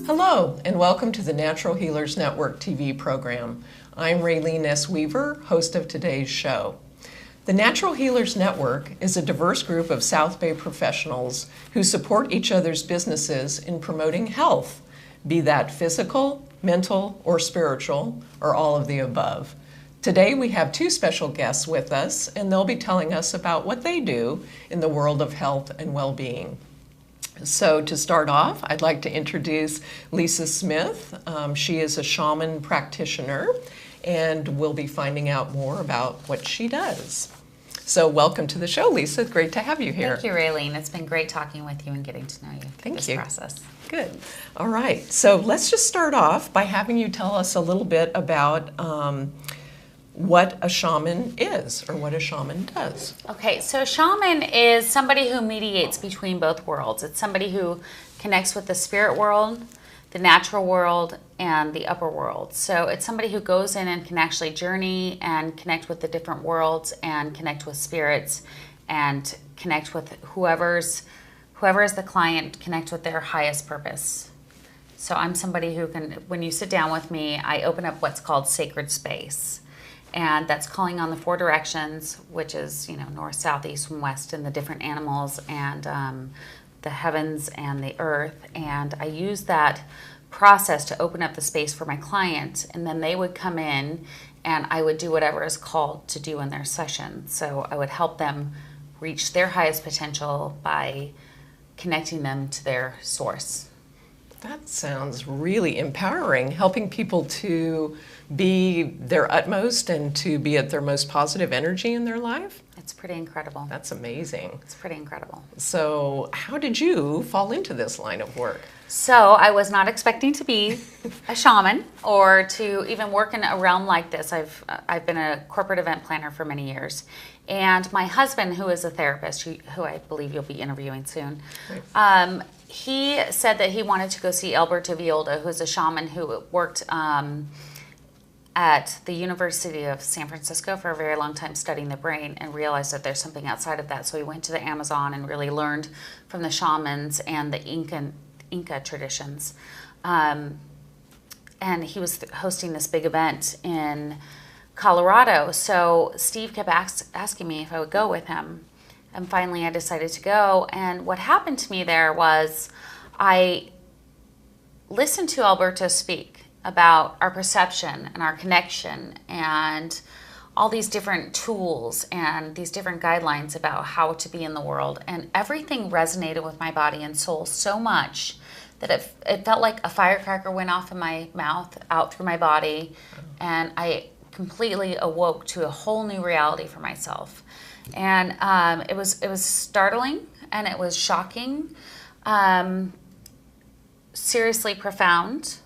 Hello, and welcome to the Natural Healers Network TV program. I'm Raylene S. Weaver, host of today's show. The Natural Healers Network is a diverse group of South Bay professionals who support each other's businesses in promoting health, be that physical, mental, or spiritual, or all of the above. Today we have two special guests with us, and they'll be telling us about what they do in the world of health and well-being. So to start off, I'd like to introduce Lisa Smith. She is a shaman practitioner, and we'll be finding out more about what she does. So welcome to the show, Lisa. Great to have you here. Thank you, Raylene. It's been great talking with you and getting to know you through this process. Good. All right. So let's just start off by having you tell us a little bit about what a shaman is or what a shaman does. Okay, so a shaman is somebody who mediates between both worlds. It's somebody who connects with the spirit world, the natural world, and the upper world. So it's somebody who goes in and can actually journey and connect with the different worlds and connect with spirits and connect with whoever is the client, connect with their highest purpose. So I'm somebody who can, when you sit down with me, I open up what's called sacred space. And that's calling on the four directions, which is, north, south, east, and west, and the different animals and the heavens and the earth. And I use that process to open up the space for my client, and then they would come in and I would do whatever is called to do in their session. So I would help them reach their highest potential by connecting them to their source. That sounds really empowering, helping people to be their utmost and to be at their most positive energy in their life. It's pretty incredible. That's amazing. It's pretty incredible. So how did you fall into this line of work? So I was not expecting to be a shaman or to even work in a realm like this. I've been a corporate event planner for many years. And my husband, who is a therapist, who I believe you'll be interviewing soon, right. He said that he wanted to go see Alberto Villoldo, who's a shaman who worked at the University of San Francisco for a very long time studying the brain, and realized that there's something outside of that. So he went to the Amazon and really learned from the shamans and the Inca traditions. And he was hosting this big event in Colorado. So Steve kept asking me if I would go with him. And finally I decided to go. And what happened to me there was I listened to Alberto speak about our perception and our connection and all these different tools and these different guidelines about how to be in the world. And everything resonated with my body and soul so much that it felt like a firecracker went off in my mouth, out through my body, and I completely awoke to a whole new reality for myself. And it was startling and it was shocking, seriously profound.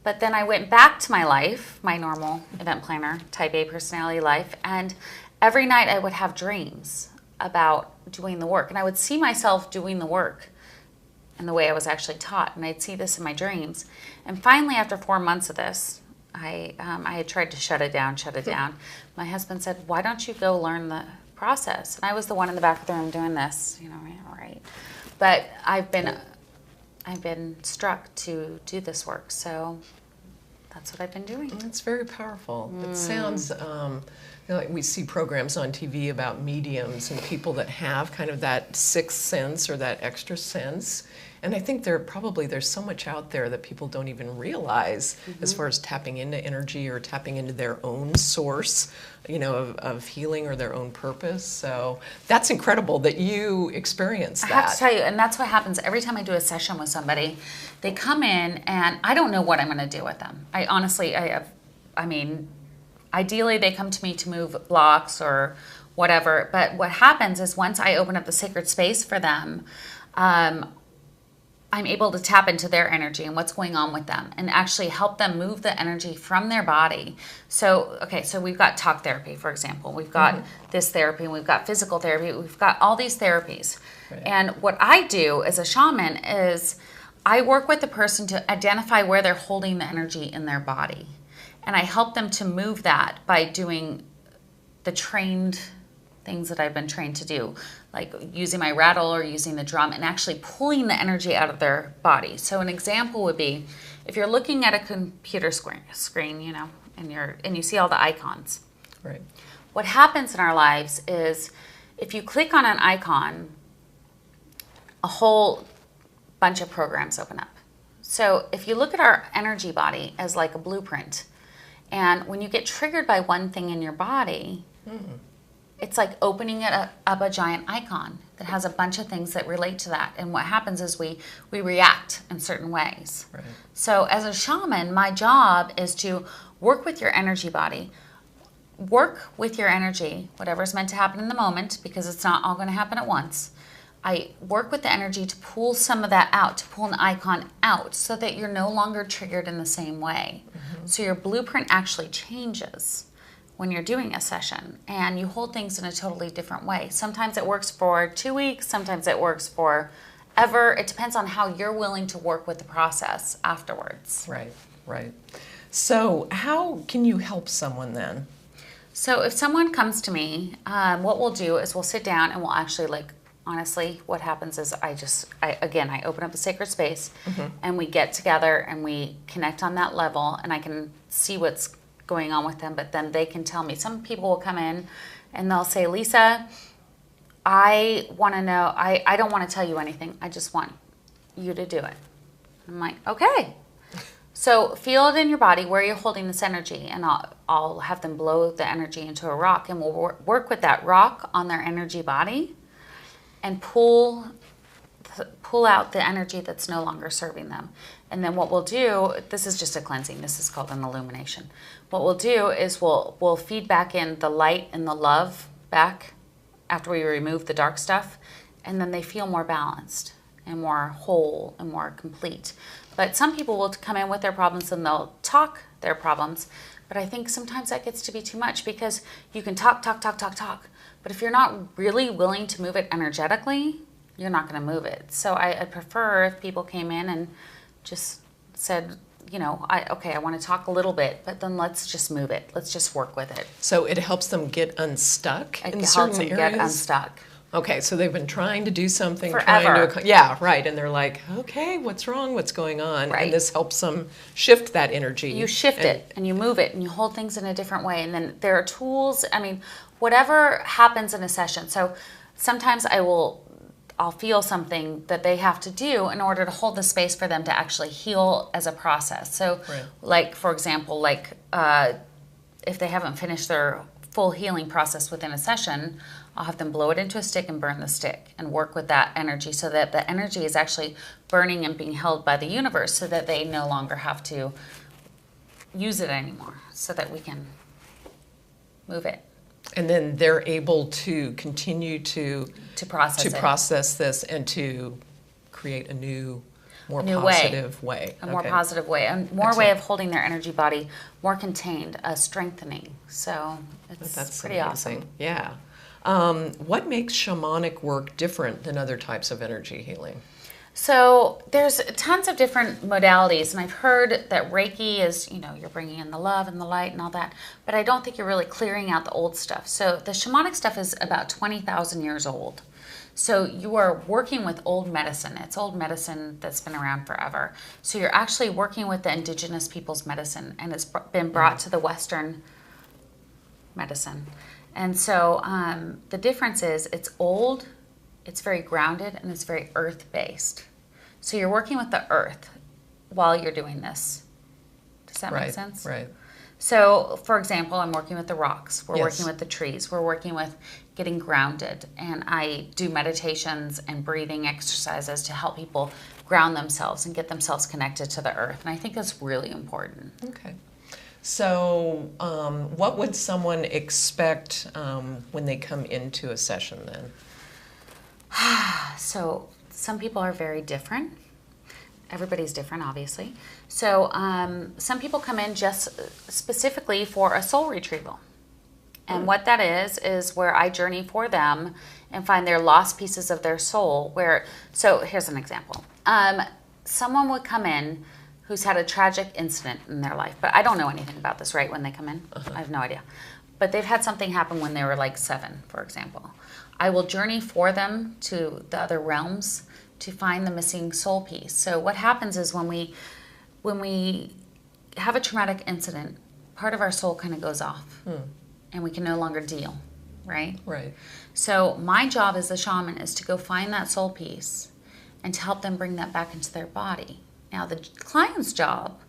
But then I went back to my life, my normal event planner, type A personality life, and every night I would have dreams about doing the work. And I would see myself doing the work in the way I was actually taught, and I'd see this in my dreams. And finally, after 4 months of this, I had tried to shut it down. My husband said, "Why don't you go learn the process?" And I was the one in the back of the room doing this, right. But I've been struck to do this work, so that's what I've been doing. It's very powerful. It sounds like we see programs on TV about mediums and people that have kind of that sixth sense or that extra sense. And I think there's so much out there that people don't even realize as far as tapping into energy or tapping into their own source, of healing or their own purpose. So that's incredible that you experienced that. I have to tell you, and that's what happens every time I do a session with somebody. They come in and I don't know what I'm going to do with them. Ideally they come to me to move blocks or whatever. But what happens is once I open up the sacred space for them, I'm able to tap into their energy and what's going on with them and actually help them move the energy from their body. So we've got talk therapy, for example. We've got this therapy, and we've got physical therapy. We've got all these therapies. Right. And what I do as a shaman is I work with the person to identify where they're holding the energy in their body. And I help them to move that by doing the trained things that I've been trained to do, like using my rattle or using the drum and actually pulling the energy out of their body. So an example would be if you're looking at a computer screen, you know, and you see all the icons. Right. What happens in our lives is if you click on an icon, a whole bunch of programs open up. So if you look at our energy body as like a blueprint, and when you get triggered by one thing in your body, it's like opening up a giant icon that has a bunch of things that relate to that. And what happens is we react in certain ways. Right. So as a shaman, my job is to work with your energy body, work with your energy, whatever's meant to happen in the moment, because it's not all going to happen at once. I work with the energy to pull some of that out, to pull an icon out so that you're no longer triggered in the same way. So your blueprint actually changes when you're doing a session, and you hold things in a totally different way. Sometimes it works for 2 weeks, sometimes it works for ever. It depends on how you're willing to work with the process afterwards. Right, right. So how can you help someone then? So if someone comes to me, what we'll do is we'll sit down and we'll actually, like, honestly, what happens is I open up a sacred space and we get together and we connect on that level, and I can see what's going on with them, but then they can tell me. Some people will come in and they'll say, Lisa, I want to know, I don't want to tell you anything. I just want you to do it. I'm like, okay. So feel it in your body where you're holding this energy, and I'll have them blow the energy into a rock, and we'll work with that rock on their energy body and pull out the energy that's no longer serving them. And then what we'll do, this is just a cleansing, this is called an illumination. What we'll do is we'll feed back in the light and the love back after we remove the dark stuff, and then they feel more balanced and more whole and more complete. But some people will come in with their problems and they'll talk their problems, but I think sometimes that gets to be too much, because you can talk, but if you're not really willing to move it energetically, you're not going to move it. So I prefer if people came in and just said, you know, I want to talk a little bit, but then let's just move it. Let's just work with it. So it helps them get unstuck in It certain helps them areas? get unstuck. Okay, so they've been trying to do something. Forever. Yeah, right. And they're like, okay, what's wrong? What's going on? Right. And this helps them shift that energy. You shift it and you move it and you hold things in a different way. And then there are tools. I mean, whatever happens in a session. So sometimes I'll feel something that they have to do in order to hold the space for them to actually heal as a process. So like, for example, if they haven't finished their full healing process within a session, I'll have them blow it into a stick and burn the stick and work with that energy so that the energy is actually burning and being held by the universe, so that they no longer have to use it anymore, so that we can move it. And then they're able to continue to process this and to create a new, more positive way. A more positive way, a more way of holding their energy body, more contained, strengthening. So that's pretty amazing. awesome. Yeah. What makes shamanic work different than other types of energy healing? So there's tons of different modalities, and I've heard that Reiki is, you know, you're bringing in the love and the light and all that, but I don't think you're really clearing out the old stuff. So the shamanic stuff is about 20,000 years old. So you are working with old medicine. It's old medicine that's been around forever. So you're actually working with the indigenous people's medicine, and it's been brought to the Western medicine. And so the difference is it's old, it's very grounded, and it's very earth-based. So you're working with the earth while you're doing this. Does that make sense? Right. So, for example, I'm working with the rocks. We're working with the trees. We're working with getting grounded. And I do meditations and breathing exercises to help people ground themselves and get themselves connected to the earth. And I think that's really important. Okay. So what would someone expect when they come into a session then? So some people are very different. Everybody's different, obviously. So some people come in just specifically for a soul retrieval. And what that is where I journey for them and find their lost pieces of their soul. So here's an example. Someone would come in who's had a tragic incident in their life, but I don't know anything about this right when they come in. I have no idea. but they've had something happen when they were like 7, for example. I will journey for them to the other realms to find the missing soul piece. So what happens is when we have a traumatic incident, part of our soul kind of goes off and we can no longer deal, right? Right. So my job as a shaman is to go find that soul piece and to help them bring that back into their body. Now the client's job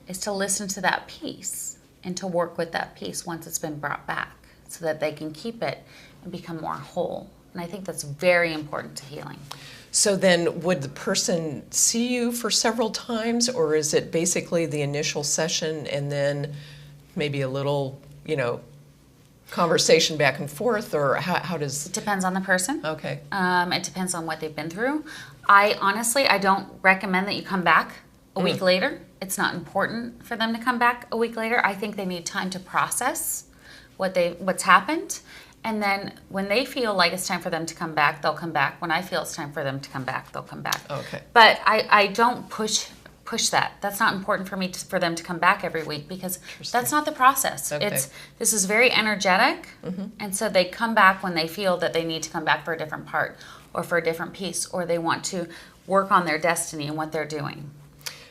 is to listen to that piece and to work with that piece once it's been brought back so that they can keep it and become more whole. And I think that's very important to healing. So then would the person see you for several times, or is it basically the initial session and then maybe a little, conversation back and forth, or how does... It depends on the person. Okay. It depends on what they've been through. I don't recommend that you come back a week later. It's not important for them to come back a week later. I think they need time to process what's happened. And then when they feel like it's time for them to come back, they'll come back. When I feel it's time for them to come back, they'll come back. Okay. But I don't push that. That's not important for me for them to come back every week, because that's not the process. Okay. This is very energetic, and so they come back when they feel that they need to come back for a different part or for a different piece, or they want to work on their destiny and what they're doing.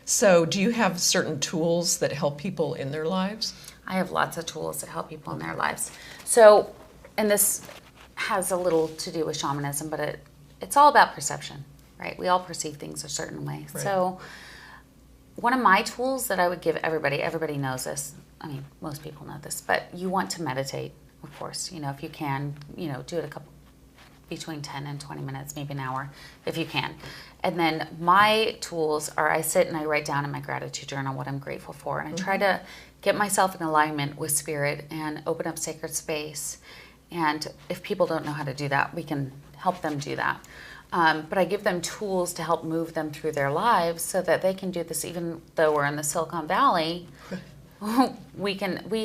So do you have certain tools that help people in their lives? I have lots of tools that help people in their lives. So, and this has a little to do with shamanism, but it's all about perception, right? We all perceive things a certain way. Right. So one of my tools that I would give everybody knows this. I mean, most people know this, but you want to meditate, of course. If you can, do it between 10 and 20 minutes, maybe an hour, if you can. And then my tools are, I sit and I write down in my gratitude journal what I'm grateful for. And I try to get myself in alignment with spirit and open up sacred space. And if people don't know how to do that, we can help them do that. But I give them tools to help move them through their lives so that they can do this. Even though we're in the Silicon Valley, we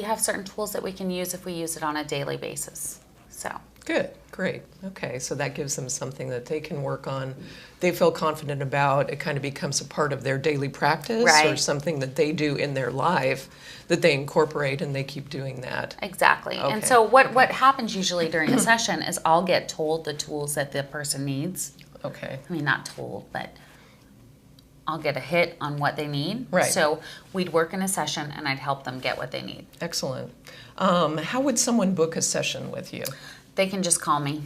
have certain tools that we can use if we use it on a daily basis. So good, great. Okay, so that gives them something that they can work on. They feel confident about. It kind of becomes a part of their daily practice, or something that they do in their life that they incorporate, and they keep doing that. Exactly. Okay. And so what happens usually during a session is I'll get told the tools that the person needs. Okay. I mean, not told, but I'll get a hit on what they need. Right. So we'd work in a session and I'd help them get what they need. Excellent. How would someone book a session with you? They can just call me.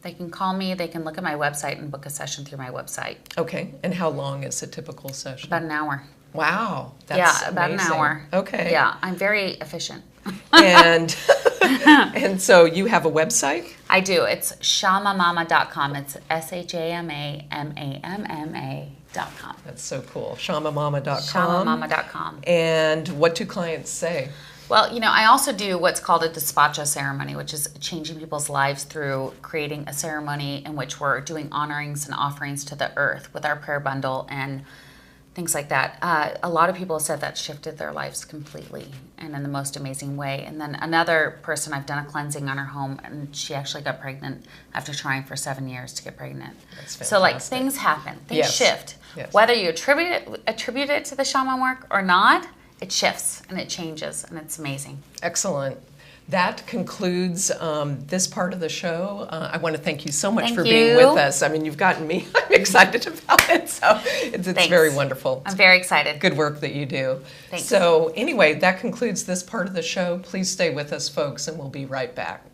They can call me. They can look at my website and book a session through my website. Okay. And how long is a typical session? About an hour. Wow. That's about amazing. an hour. Okay. Yeah, I'm very efficient. And and so you have a website? I do. It's shamamamma.com. It's SHAMAMAMMA.com. That's so cool. Shamamamma.com. Shamamamma.com. And what do clients say? Well, I also do what's called a despacho ceremony, which is changing people's lives through creating a ceremony in which we're doing honorings and offerings to the earth with our prayer bundle and things like that. A lot of people have said that shifted their lives completely and in the most amazing way. And then another person, I've done a cleansing on her home, and she actually got pregnant after trying for 7 years to get pregnant. That's fantastic. So things happen, things shift. Yes. Whether you attribute it to the shaman work or not, it shifts and it changes, and it's amazing. Excellent. That concludes this part of the show. I want to thank you so much for Thank being you. with us. I mean, you've gotten me, I'm excited about it, so it's Thanks. very wonderful. I'm very excited. Good work that you do. Thanks. So anyway, that concludes this part of the show. Please stay with us, folks, and we'll be right back.